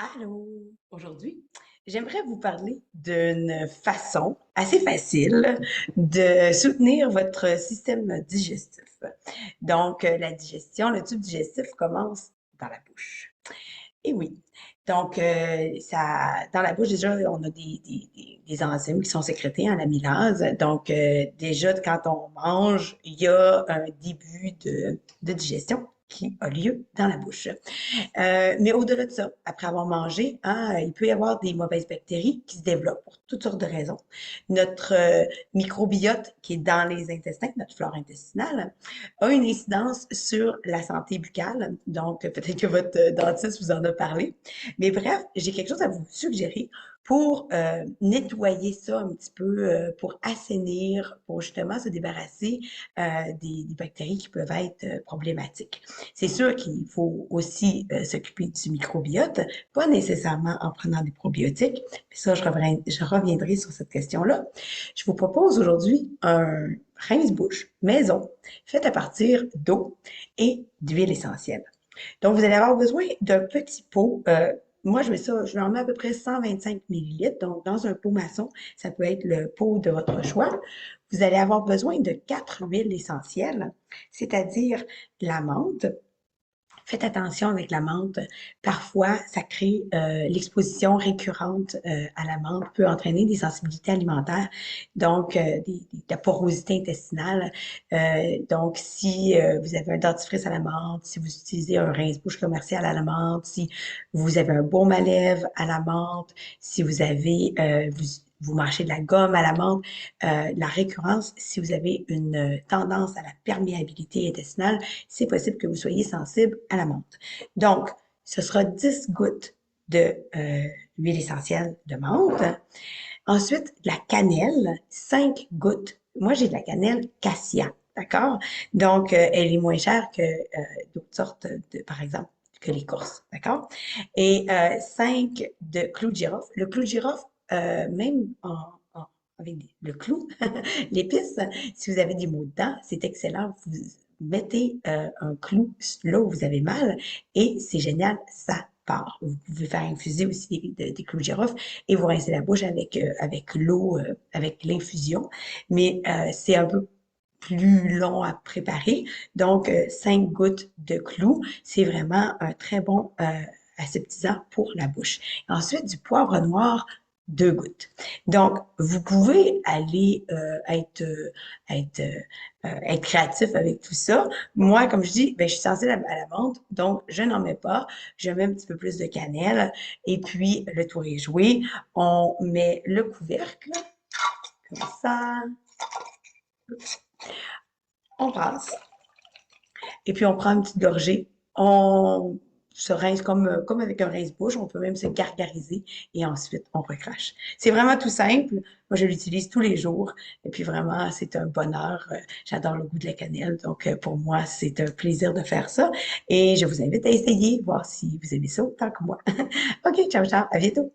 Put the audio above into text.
Allô! Aujourd'hui, j'aimerais vous parler d'une façon assez facile de soutenir votre système digestif. Donc, la digestion, le tube digestif commence dans la bouche. Et oui. Donc, dans la bouche, déjà, on a des enzymes qui sont sécrétées en amylase. Donc, déjà, quand on mange, il y a un début de digestion qui a lieu dans la bouche. Mais au-delà de ça, après avoir mangé, hein, il peut y avoir des mauvaises bactéries qui se développent pour toutes sortes de raisons. Notre microbiote qui est dans les intestins, notre flore intestinale, a une incidence sur la santé buccale. Donc, peut-être que votre dentiste vous en a parlé. Mais bref, j'ai quelque chose à vous suggérer pour nettoyer ça un petit peu, pour assainir, pour justement se débarrasser des bactéries qui peuvent être problématiques. C'est sûr qu'il faut aussi s'occuper du microbiote, pas nécessairement en prenant des probiotiques. Puis ça, je reviendrai sur cette question-là. Je vous propose aujourd'hui un rince-bouche maison fait à partir d'eau et d'huile essentielle. Donc, vous allez avoir besoin d'un petit pot. Moi, je vais en mettre à peu près 125 millilitres. Donc, dans un pot maçon, ça peut être le pot de votre choix. Vous allez avoir besoin de 4 huiles essentielles, c'est-à-dire la menthe. Faites attention avec la menthe. Parfois, ça crée l'exposition récurrente à la menthe peut entraîner des sensibilités alimentaires, donc de la porosité intestinale. Donc, si vous avez un dentifrice à la menthe, si vous utilisez un rince-bouche commercial à la menthe, si vous avez un baume à lèvres à la menthe, si vous avez vous mâchez de la gomme à la menthe, la récurrence, si vous avez une tendance à la perméabilité intestinale, c'est possible que vous soyez sensible à la menthe. Donc, ce sera 10 gouttes de l'huile essentielle de menthe. Ensuite, de la cannelle, 5 gouttes. Moi, j'ai de la cannelle cassia, d'accord? Donc, elle est moins chère que d'autres sortes de, par exemple, que l'écorce, d'accord? Et 5 de clou de girofle. Le clou de girofle, même avec le clou, l'épice, si vous avez des maux de dents, c'est excellent. Vous mettez un clou là où vous avez mal et c'est génial, ça part. Vous pouvez faire infuser aussi des clous de girofle et vous rincez la bouche avec l'eau, avec l'infusion. Mais c'est un peu plus long à préparer. Donc, 5 gouttes de clou, c'est vraiment un très bon aseptisant pour la bouche. Ensuite, du poivre noir, 2 gouttes. Donc, vous pouvez aller être créatif avec tout ça. Moi, comme je dis, ben, je suis sensible à la menthe, donc je n'en mets pas. Je mets un petit peu plus de cannelle et puis le tour est joué. On met le couvercle comme ça. On passe. Et puis, on prend une petite gorgée. On se rince comme avec un rince-bouche. On peut même se gargariser et ensuite, on recrache. C'est vraiment tout simple. Moi, je l'utilise tous les jours. Et puis, vraiment, c'est un bonheur. J'adore le goût de la cannelle. Donc, pour moi, c'est un plaisir de faire ça. Et je vous invite à essayer, voir si vous aimez ça autant que moi. OK, ciao, ciao. À bientôt.